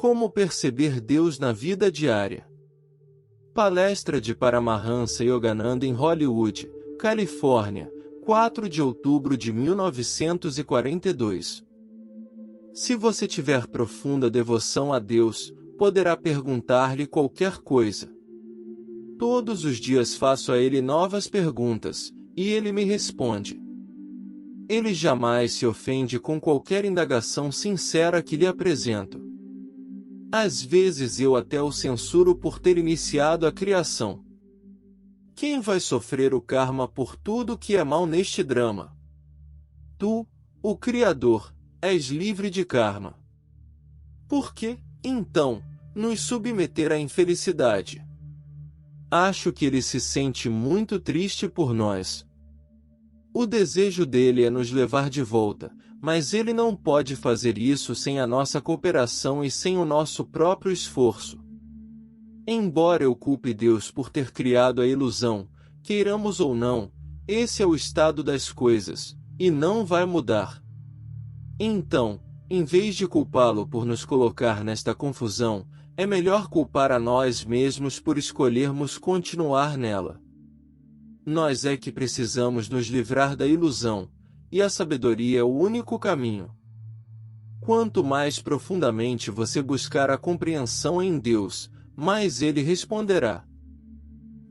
Como perceber Deus na vida diária? Palestra de Paramahansa Yogananda em Hollywood, Califórnia, 4 de outubro de 1942. Se você tiver profunda devoção a Deus, poderá perguntar-lhe qualquer coisa. Todos os dias faço a Ele novas perguntas, e Ele me responde. Ele jamais se ofende com qualquer indagação sincera que lhe apresento. Às vezes eu até o censuro por ter iniciado a criação. Quem vai sofrer o karma por tudo que é mal neste drama? Tu, o Criador, és livre de karma. Por que, então, nos submeter à infelicidade? Acho que ele se sente muito triste por nós. O desejo dele é nos levar de volta, mas ele não pode fazer isso sem a nossa cooperação e sem o nosso próprio esforço. Embora eu culpe Deus por ter criado a ilusão, queiramos ou não, esse é o estado das coisas, e não vai mudar. Então, em vez de culpá-lo por nos colocar nesta confusão, é melhor culpar a nós mesmos por escolhermos continuar nela. Nós é que precisamos nos livrar da ilusão, e a sabedoria é o único caminho. Quanto mais profundamente você buscar a compreensão em Deus, mais Ele responderá.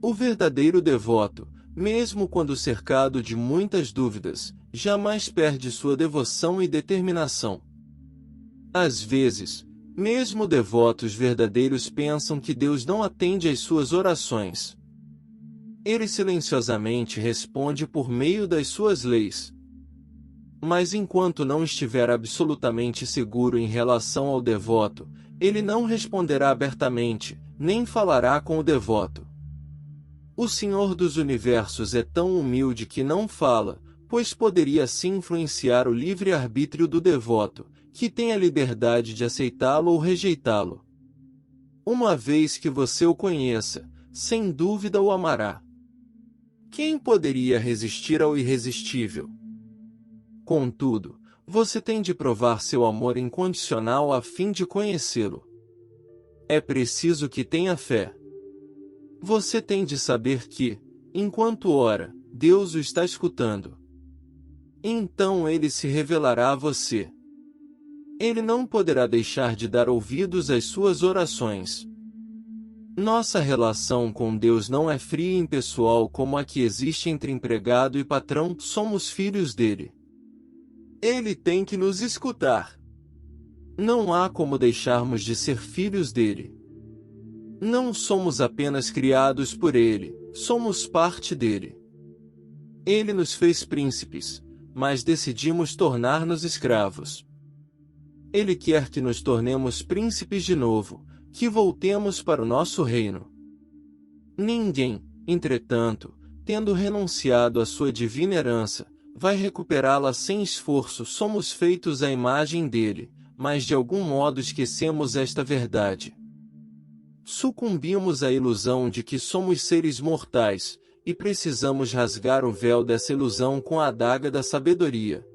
O verdadeiro devoto, mesmo quando cercado de muitas dúvidas, jamais perde sua devoção e determinação. Às vezes, mesmo devotos verdadeiros pensam que Deus não atende às suas orações. Ele silenciosamente responde por meio das suas leis. Mas enquanto não estiver absolutamente seguro em relação ao devoto, ele não responderá abertamente, nem falará com o devoto. O Senhor dos Universos é tão humilde que não fala, pois poderia assim influenciar o livre-arbítrio do devoto, que tem a liberdade de aceitá-lo ou rejeitá-lo. Uma vez que você o conheça, sem dúvida o amará. Quem poderia resistir ao irresistível? Contudo, você tem de provar seu amor incondicional a fim de conhecê-lo. É preciso que tenha fé. Você tem de saber que, enquanto ora, Deus o está escutando. Então ele se revelará a você. Ele não poderá deixar de dar ouvidos às suas orações. Nossa relação com Deus não é fria e impessoal como a que existe entre empregado e patrão, somos filhos dele. Ele tem que nos escutar. Não há como deixarmos de ser filhos dele. Não somos apenas criados por ele, somos parte dele. Ele nos fez príncipes, mas decidimos tornar-nos escravos. Ele quer que nos tornemos príncipes de novo, que voltemos para o nosso reino. Ninguém, entretanto, tendo renunciado à sua divina herança, vai recuperá-la sem esforço. Somos feitos à imagem dele, mas de algum modo esquecemos esta verdade. Sucumbimos à ilusão de que somos seres mortais, e precisamos rasgar o véu dessa ilusão com a adaga da sabedoria.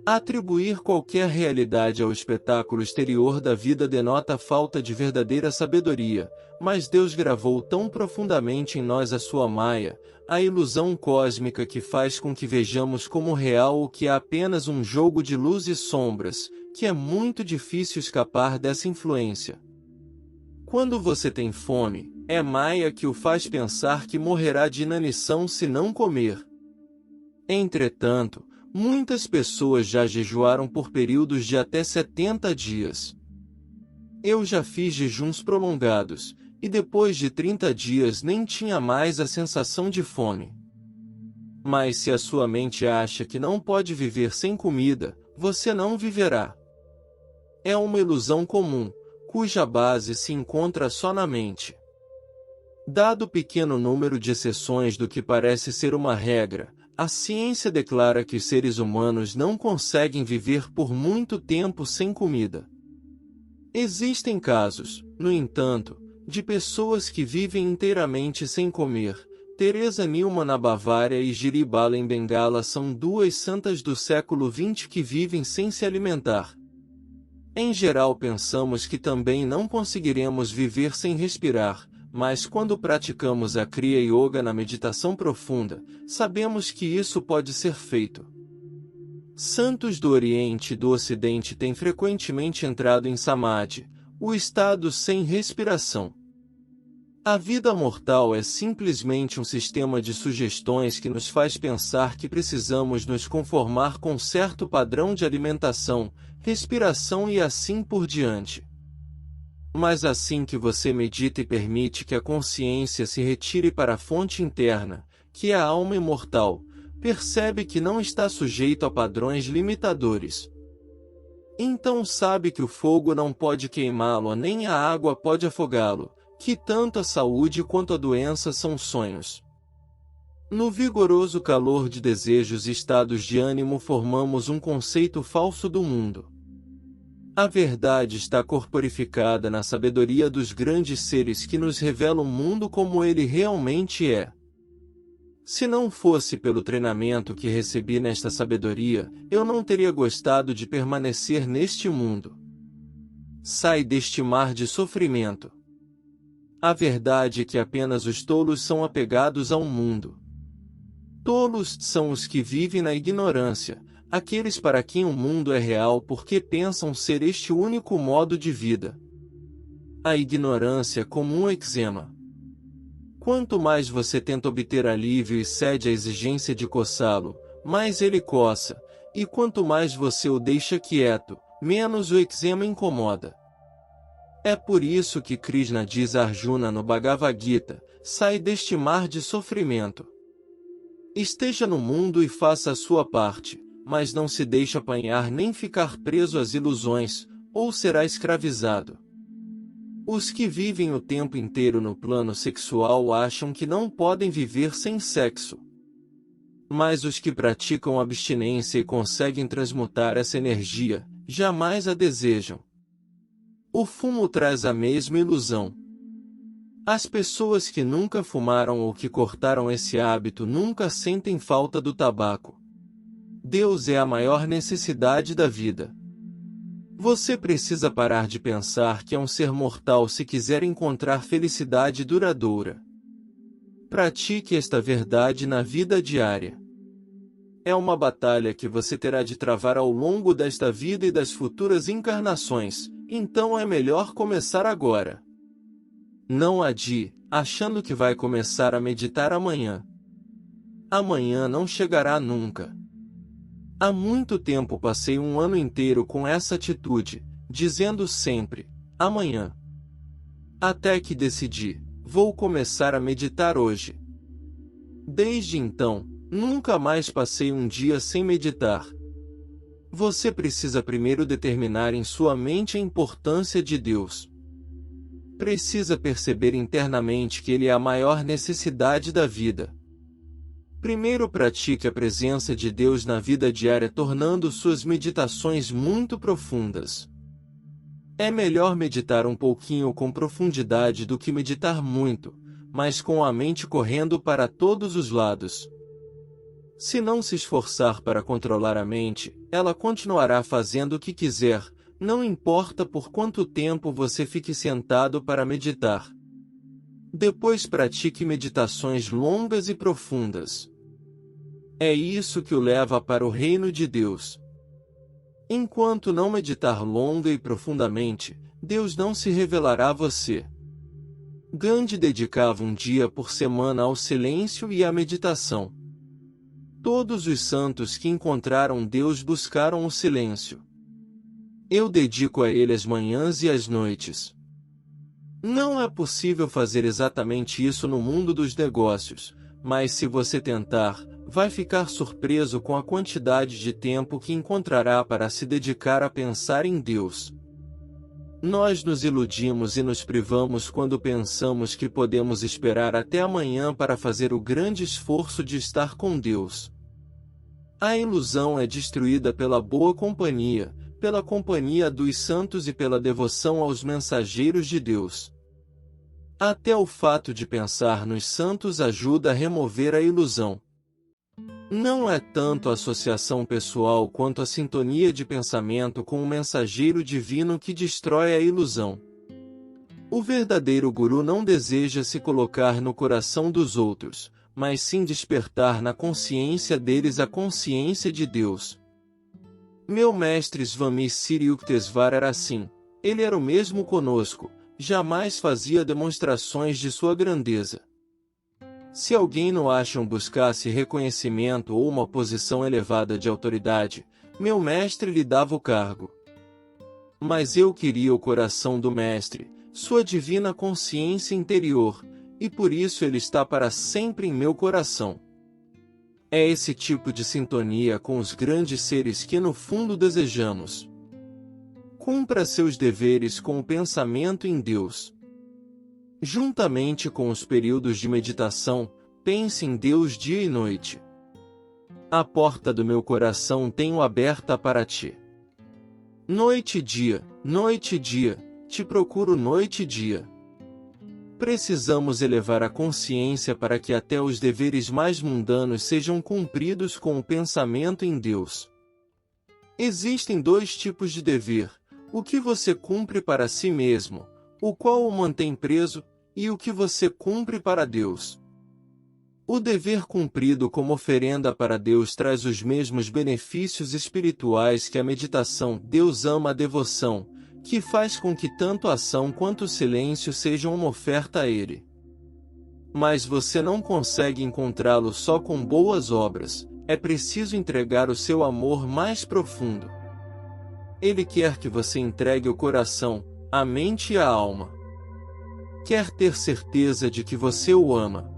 Atribuir qualquer realidade ao espetáculo exterior da vida denota falta de verdadeira sabedoria, mas Deus gravou tão profundamente em nós a sua maia, a ilusão cósmica que faz com que vejamos como real o que é apenas um jogo de luz e sombras, que é muito difícil escapar dessa influência. Quando você tem fome, é maia que o faz pensar que morrerá de inanição se não comer. Entretanto, muitas pessoas já jejuaram por períodos de até 70 dias. Eu já fiz jejuns prolongados, e depois de 30 dias nem tinha mais a sensação de fome. Mas se a sua mente acha que não pode viver sem comida, você não viverá. É uma ilusão comum, cuja base se encontra só na mente. Dado o pequeno número de exceções do que parece ser uma regra, a ciência declara que os seres humanos não conseguem viver por muito tempo sem comida. Existem casos, no entanto, de pessoas que vivem inteiramente sem comer. Teresa Nilma na Bavária e Giri Bala em Bengala são duas santas do século XX que vivem sem se alimentar. Em geral pensamos que também não conseguiremos viver sem respirar, mas quando praticamos a Kriya Yoga na meditação profunda, sabemos que isso pode ser feito. Santos do Oriente e do Ocidente têm frequentemente entrado em Samadhi, o estado sem respiração. A vida mortal é simplesmente um sistema de sugestões que nos faz pensar que precisamos nos conformar com certo padrão de alimentação, respiração e assim por diante. Mas assim que você medita e permite que a consciência se retire para a fonte interna, que é a alma imortal, percebe que não está sujeito a padrões limitadores. Então sabe que o fogo não pode queimá-lo nem a água pode afogá-lo, que tanto a saúde quanto a doença são sonhos. No vigoroso calor de desejos e estados de ânimo formamos um conceito falso do mundo. A verdade está corporificada na sabedoria dos grandes seres que nos revelam o mundo como ele realmente é. Se não fosse pelo treinamento que recebi nesta sabedoria, eu não teria gostado de permanecer neste mundo. Sai deste mar de sofrimento. A verdade é que apenas os tolos são apegados ao mundo. Tolos são os que vivem na ignorância, aqueles para quem o mundo é real porque pensam ser este o único modo de vida. A ignorância é como um eczema. Quanto mais você tenta obter alívio e cede à exigência de coçá-lo, mais ele coça, e quanto mais você o deixa quieto, menos o eczema incomoda. É por isso que Krishna diz a Arjuna no Bhagavad Gita, sai deste mar de sofrimento. Esteja no mundo e faça a sua parte, mas não se deixe apanhar nem ficar preso às ilusões, ou será escravizado. Os que vivem o tempo inteiro no plano sexual acham que não podem viver sem sexo. Mas os que praticam abstinência e conseguem transmutar essa energia, jamais a desejam. O fumo traz a mesma ilusão. As pessoas que nunca fumaram ou que cortaram esse hábito nunca sentem falta do tabaco. Deus é a maior necessidade da vida. Você precisa parar de pensar que é um ser mortal se quiser encontrar felicidade duradoura. Pratique esta verdade na vida diária. É uma batalha que você terá de travar ao longo desta vida e das futuras encarnações, então é melhor começar agora. Não adie, achando que vai começar a meditar amanhã. Amanhã não chegará nunca. Há muito tempo passei um ano inteiro com essa atitude, dizendo sempre, amanhã. Até que decidi, vou começar a meditar hoje. Desde então, nunca mais passei um dia sem meditar. Você precisa primeiro determinar em sua mente a importância de Deus. Precisa perceber internamente que Ele é a maior necessidade da vida. Primeiro pratique a presença de Deus na vida diária tornando suas meditações muito profundas. É melhor meditar um pouquinho com profundidade do que meditar muito, mas com a mente correndo para todos os lados. Se não se esforçar para controlar a mente, ela continuará fazendo o que quiser, não importa por quanto tempo você fique sentado para meditar. Depois pratique meditações longas e profundas. É isso que o leva para o reino de Deus. Enquanto não meditar longa e profundamente, Deus não se revelará a você. Gandhi dedicava um dia por semana ao silêncio e à meditação. Todos os santos que encontraram Deus buscaram o silêncio. Eu dedico a ele as manhãs e as noites. Não é possível fazer exatamente isso no mundo dos negócios, mas se você tentar, vai ficar surpreso com a quantidade de tempo que encontrará para se dedicar a pensar em Deus. Nós nos iludimos e nos privamos quando pensamos que podemos esperar até amanhã para fazer o grande esforço de estar com Deus. A ilusão é destruída pela boa companhia, pela companhia dos santos e pela devoção aos mensageiros de Deus. Até o fato de pensar nos santos ajuda a remover a ilusão. Não é tanto a associação pessoal quanto a sintonia de pensamento com o mensageiro divino que destrói a ilusão. O verdadeiro guru não deseja se colocar no coração dos outros, mas sim despertar na consciência deles a consciência de Deus. Meu mestre Swami Sri Yukteswar era assim. Ele era o mesmo conosco, jamais fazia demonstrações de sua grandeza. Se alguém no ashram buscasse reconhecimento ou uma posição elevada de autoridade, meu mestre lhe dava o cargo. Mas eu queria o coração do mestre, sua divina consciência interior, e por isso ele está para sempre em meu coração. É esse tipo de sintonia com os grandes seres que no fundo desejamos. Cumpra seus deveres com o pensamento em Deus. Juntamente com os períodos de meditação, pense em Deus dia e noite. A porta do meu coração tenho aberta para ti. Noite e dia, te procuro noite e dia. Precisamos elevar a consciência para que até os deveres mais mundanos sejam cumpridos com o pensamento em Deus. Existem dois tipos de dever: o que você cumpre para si mesmo, o qual o mantém preso, e o que você cumpre para Deus. O dever cumprido como oferenda para Deus traz os mesmos benefícios espirituais que a meditação. Deus ama a devoção, que faz com que tanto a ação quanto o silêncio sejam uma oferta a Ele. Mas você não consegue encontrá-lo só com boas obras, é preciso entregar o seu amor mais profundo. Ele quer que você entregue o coração, a mente e a alma. Quer ter certeza de que você o ama.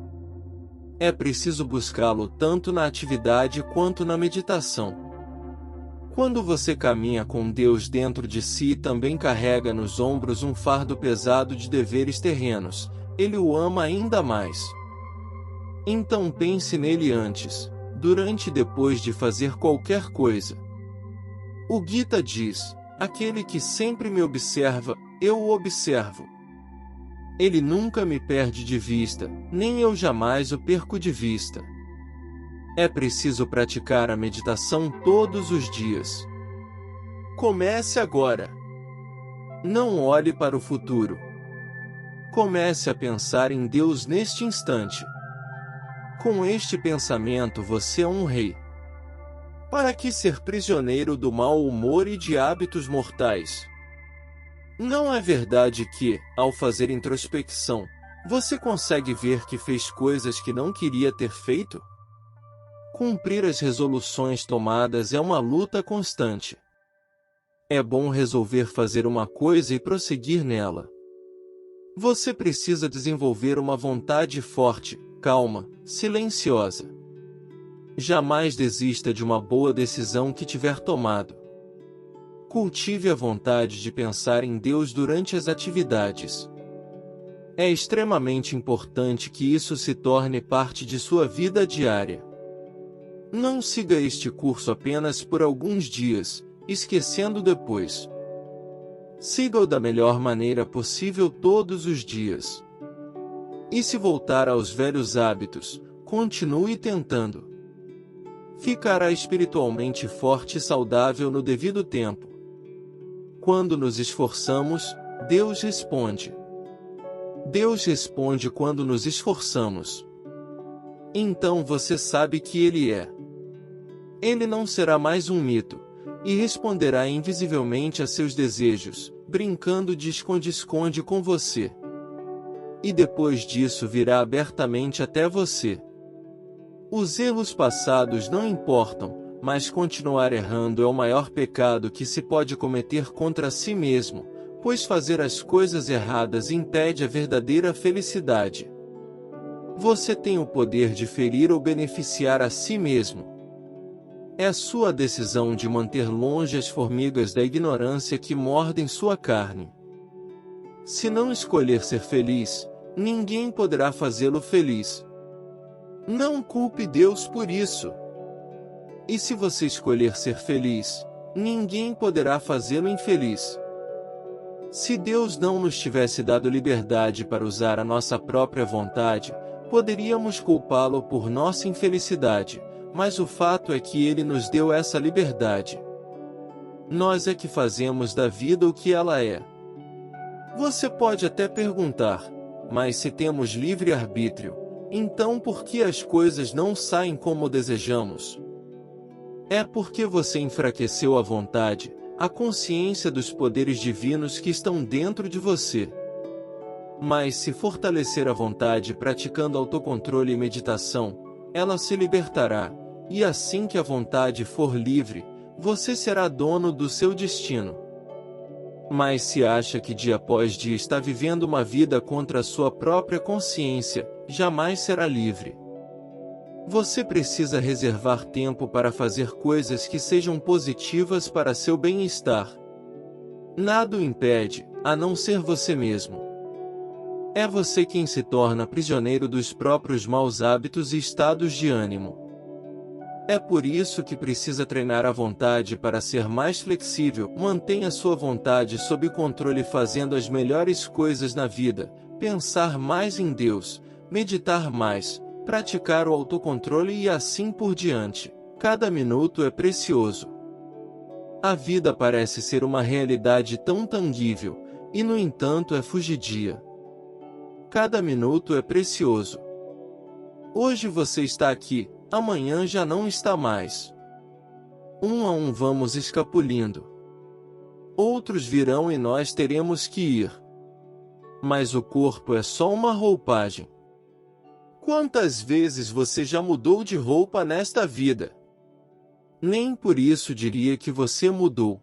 É preciso buscá-lo tanto na atividade quanto na meditação. Quando você caminha com Deus dentro de si e também carrega nos ombros um fardo pesado de deveres terrenos, Ele o ama ainda mais. Então pense nele antes, durante e depois de fazer qualquer coisa. O Gita diz: aquele que sempre me observa, eu o observo. Ele nunca me perde de vista, nem eu jamais o perco de vista. É preciso praticar a meditação todos os dias. Comece agora. Não olhe para o futuro. Comece a pensar em Deus neste instante. Com este pensamento você é um rei. Para que ser prisioneiro do mau humor e de hábitos mortais? Não é verdade que, ao fazer introspecção, você consegue ver que fez coisas que não queria ter feito? Cumprir as resoluções tomadas é uma luta constante. É bom resolver fazer uma coisa e prosseguir nela. Você precisa desenvolver uma vontade forte, calma, silenciosa. Jamais desista de uma boa decisão que tiver tomado. Cultive a vontade de pensar em Deus durante as atividades. É extremamente importante que isso se torne parte de sua vida diária. Não siga este curso apenas por alguns dias, esquecendo depois. Siga-o da melhor maneira possível todos os dias. E se voltar aos velhos hábitos, continue tentando. Ficará espiritualmente forte e saudável no devido tempo. Quando nos esforçamos, Deus responde. Deus responde quando nos esforçamos. Então você sabe que Ele é. Ele não será mais um mito, e responderá invisivelmente a seus desejos, brincando de esconde-esconde com você. E depois disso virá abertamente até você. Os erros passados não importam, mas continuar errando é o maior pecado que se pode cometer contra si mesmo, pois fazer as coisas erradas impede a verdadeira felicidade. Você tem o poder de ferir ou beneficiar a si mesmo. É a sua decisão de manter longe as formigas da ignorância que mordem sua carne. Se não escolher ser feliz, ninguém poderá fazê-lo feliz. Não culpe Deus por isso. E se você escolher ser feliz, ninguém poderá fazê-lo infeliz. Se Deus não nos tivesse dado liberdade para usar a nossa própria vontade, poderíamos culpá-lo por nossa infelicidade, mas o fato é que Ele nos deu essa liberdade. Nós é que fazemos da vida o que ela é. Você pode até perguntar, mas se temos livre-arbítrio, então por que as coisas não saem como desejamos? É porque você enfraqueceu a vontade, a consciência dos poderes divinos que estão dentro de você. Mas se fortalecer a vontade praticando autocontrole e meditação, ela se libertará, e assim que a vontade for livre, você será dono do seu destino. Mas se acha que dia após dia está vivendo uma vida contra a sua própria consciência, jamais será livre. Você precisa reservar tempo para fazer coisas que sejam positivas para seu bem-estar. Nada o impede, a não ser você mesmo. É você quem se torna prisioneiro dos próprios maus hábitos e estados de ânimo. É por isso que precisa treinar a vontade para ser mais flexível. Mantenha sua vontade sob controle fazendo as melhores coisas na vida, pensar mais em Deus, meditar mais, praticar o autocontrole e assim por diante. Cada minuto é precioso. A vida parece ser uma realidade tão tangível, e no entanto é fugidia. Cada minuto é precioso. Hoje você está aqui, amanhã já não está mais. Um a um vamos escapulindo. Outros virão e nós teremos que ir. Mas o corpo é só uma roupagem. Quantas vezes você já mudou de roupa nesta vida? Nem por isso diria que você mudou.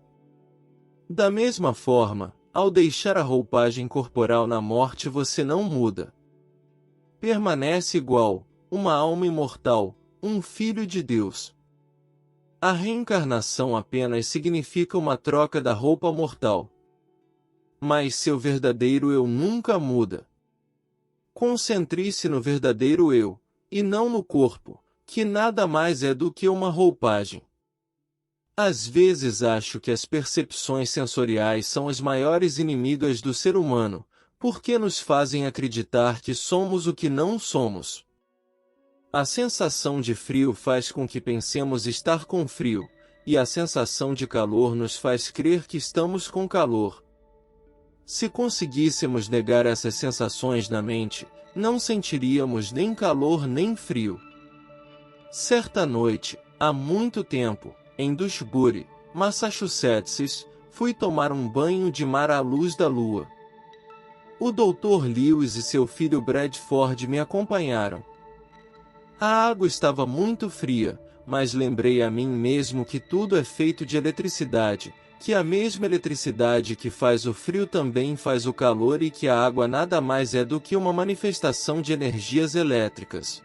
Da mesma forma, ao deixar a roupagem corporal na morte você não muda. Permanece igual, uma alma imortal, um filho de Deus. A reencarnação apenas significa uma troca da roupa mortal. Mas seu verdadeiro eu nunca muda. Concentre-se no verdadeiro eu, e não no corpo, que nada mais é do que uma roupagem. Às vezes acho que as percepções sensoriais são as maiores inimigas do ser humano, porque nos fazem acreditar que somos o que não somos. A sensação de frio faz com que pensemos estar com frio, e a sensação de calor nos faz crer que estamos com calor. Se conseguíssemos negar essas sensações na mente, não sentiríamos nem calor nem frio. Certa noite, há muito tempo, em Dewsbury, Massachusetts, fui tomar um banho de mar à luz da lua. O Dr. Lewis e seu filho Bradford me acompanharam. A água estava muito fria, mas lembrei a mim mesmo que tudo é feito de eletricidade, que a mesma eletricidade que faz o frio também faz o calor e que a água nada mais é do que uma manifestação de energias elétricas.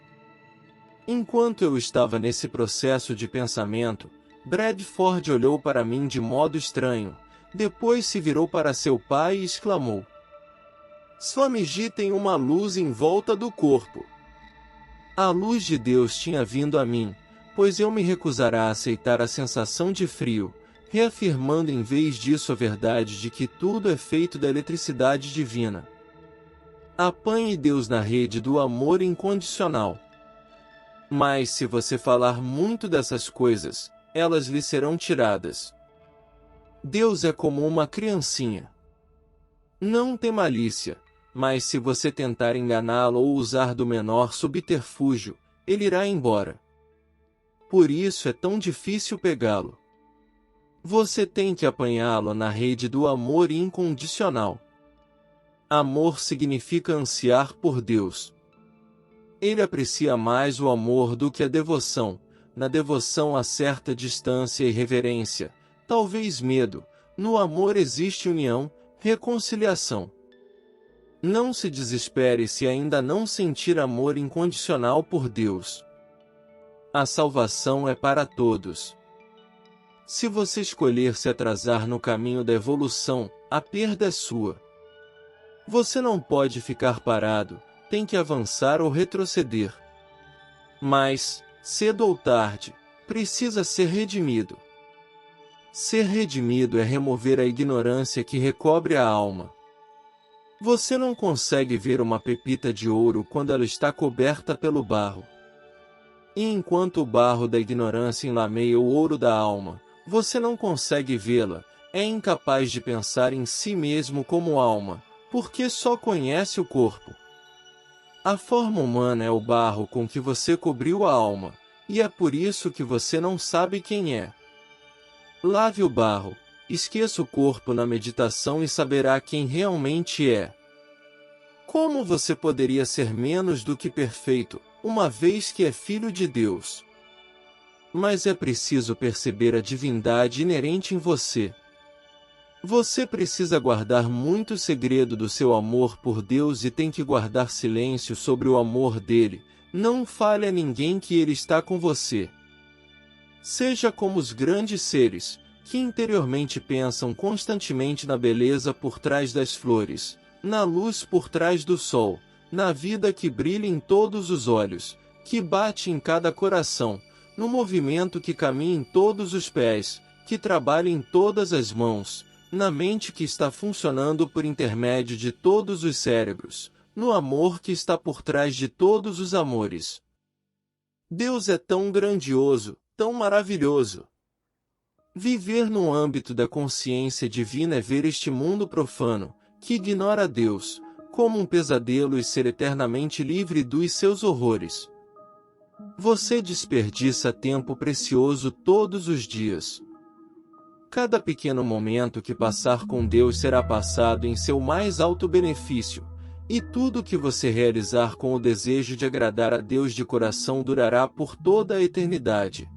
Enquanto eu estava nesse processo de pensamento, Bradford olhou para mim de modo estranho, depois se virou para seu pai e exclamou: "Swamiji tem uma luz em volta do corpo." A luz de Deus tinha vindo a mim, pois eu me recusara a aceitar a sensação de frio, reafirmando em vez disso a verdade de que tudo é feito da eletricidade divina. Apanhe Deus na rede do amor incondicional. Mas se você falar muito dessas coisas, elas lhe serão tiradas. Deus é como uma criancinha. Não tem malícia, mas se você tentar enganá-lo ou usar do menor subterfúgio, ele irá embora. Por isso é tão difícil pegá-lo. Você tem que apanhá-lo na rede do amor incondicional. Amor significa ansiar por Deus. Ele aprecia mais o amor do que a devoção. Na devoção há certa distância e reverência, talvez medo. No amor existe união, reconciliação. Não se desespere se ainda não sentir amor incondicional por Deus. A salvação é para todos. Se você escolher se atrasar no caminho da evolução, a perda é sua. Você não pode ficar parado, tem que avançar ou retroceder. Mas, cedo ou tarde, precisa ser redimido. Ser redimido é remover a ignorância que recobre a alma. Você não consegue ver uma pepita de ouro quando ela está coberta pelo barro. E enquanto o barro da ignorância enlameia o ouro da alma, você não consegue vê-la, é incapaz de pensar em si mesmo como alma, porque só conhece o corpo. A forma humana é o barro com que você cobriu a alma, e é por isso que você não sabe quem é. Lave o barro, esqueça o corpo na meditação e saberá quem realmente é. Como você poderia ser menos do que perfeito, uma vez que é filho de Deus? Mas é preciso perceber a divindade inerente em você. Você precisa guardar muito segredo do seu amor por Deus e tem que guardar silêncio sobre o amor dele. Não fale a ninguém que ele está com você. Seja como os grandes seres, que interiormente pensam constantemente na beleza por trás das flores, na luz por trás do sol, na vida que brilha em todos os olhos, que bate em cada coração, no movimento que caminha em todos os pés, que trabalha em todas as mãos, na mente que está funcionando por intermédio de todos os cérebros, no amor que está por trás de todos os amores. Deus é tão grandioso, tão maravilhoso. Viver no âmbito da consciência divina é ver este mundo profano, que ignora Deus, como um pesadelo e ser eternamente livre dos seus horrores. Você desperdiça tempo precioso todos os dias. Cada pequeno momento que passar com Deus será passado em seu mais alto benefício, e tudo que você realizar com o desejo de agradar a Deus de coração durará por toda a eternidade.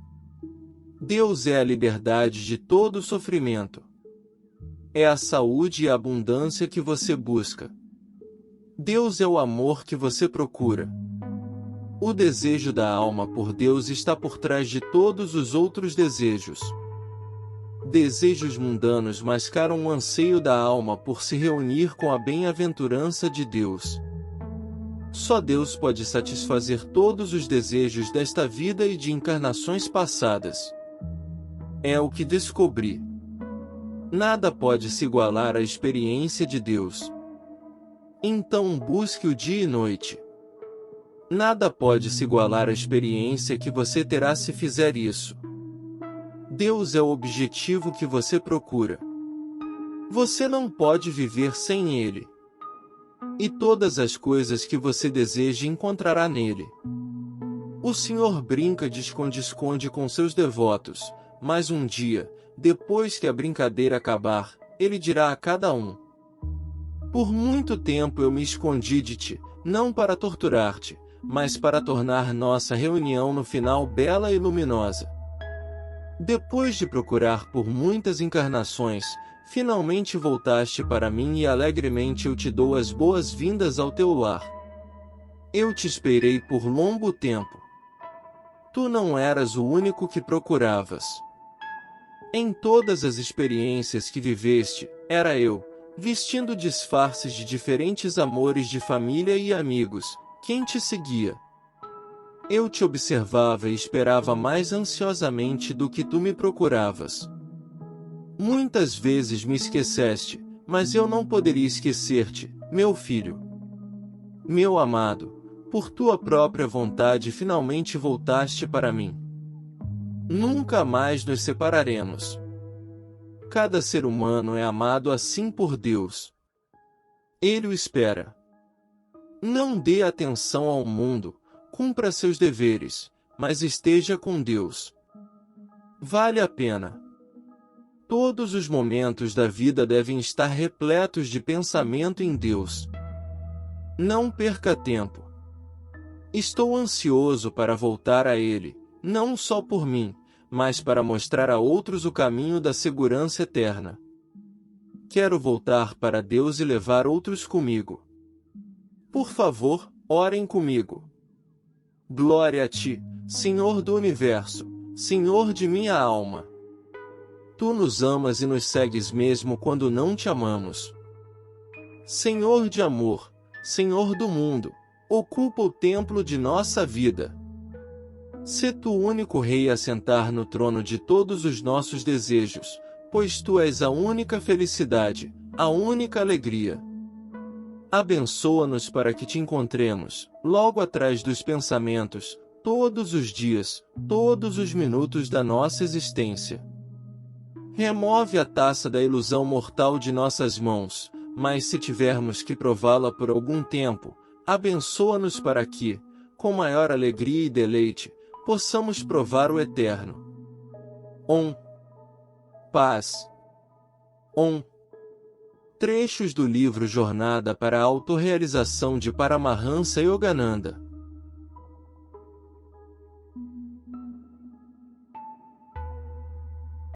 Deus é a liberdade de todo sofrimento. É a saúde e a abundância que você busca. Deus é o amor que você procura. O desejo da alma por Deus está por trás de todos os outros desejos. Desejos mundanos mascaram o anseio da alma por se reunir com a bem-aventurança de Deus. Só Deus pode satisfazer todos os desejos desta vida e de encarnações passadas. É o que descobri. Nada pode se igualar à experiência de Deus. Então busque-o dia e noite. Nada pode se igualar à experiência que você terá se fizer isso. Deus é o objetivo que você procura. Você não pode viver sem Ele. E todas as coisas que você deseja encontrará nele. O Senhor brinca de esconde-esconde com seus devotos, mas um dia, depois que a brincadeira acabar, Ele dirá a cada um: por muito tempo eu me escondi de ti, não para torturar-te, mas para tornar nossa reunião no final bela e luminosa. Depois de procurar por muitas encarnações, finalmente voltaste para mim e alegremente eu te dou as boas-vindas ao teu lar. Eu te esperei por longo tempo. Tu não eras o único que procuravas. Em todas as experiências que viveste, era eu, vestindo disfarces de diferentes amores de família e amigos, quem te seguia. Eu te observava e esperava mais ansiosamente do que tu me procuravas. Muitas vezes me esqueceste, mas eu não poderia esquecer-te, meu filho. Meu amado, por tua própria vontade finalmente voltaste para mim. Nunca mais nos separaremos. Cada ser humano é amado assim por Deus. Ele o espera. Não dê atenção ao mundo, cumpra seus deveres, mas esteja com Deus. Vale a pena. Todos os momentos da vida devem estar repletos de pensamento em Deus. Não perca tempo. Estou ansioso para voltar a Ele, não só por mim, mas para mostrar a outros o caminho da segurança eterna. Quero voltar para Deus e levar outros comigo. Por favor, orem comigo. Glória a Ti, Senhor do Universo, Senhor de minha alma. Tu nos amas e nos segues mesmo quando não te amamos. Senhor de amor, Senhor do mundo, ocupa o templo de nossa vida. Sê Tu o único Rei a sentar no trono de todos os nossos desejos, pois Tu és a única felicidade, a única alegria. Abençoa-nos para que Te encontremos, logo atrás dos pensamentos, todos os dias, todos os minutos da nossa existência. Remove a taça da ilusão mortal de nossas mãos, mas se tivermos que prová-la por algum tempo, abençoa-nos para que, com maior alegria e deleite, possamos provar o eterno. Paz. Trechos do livro Jornada para a Autorrealização de Paramahansa Yogananda.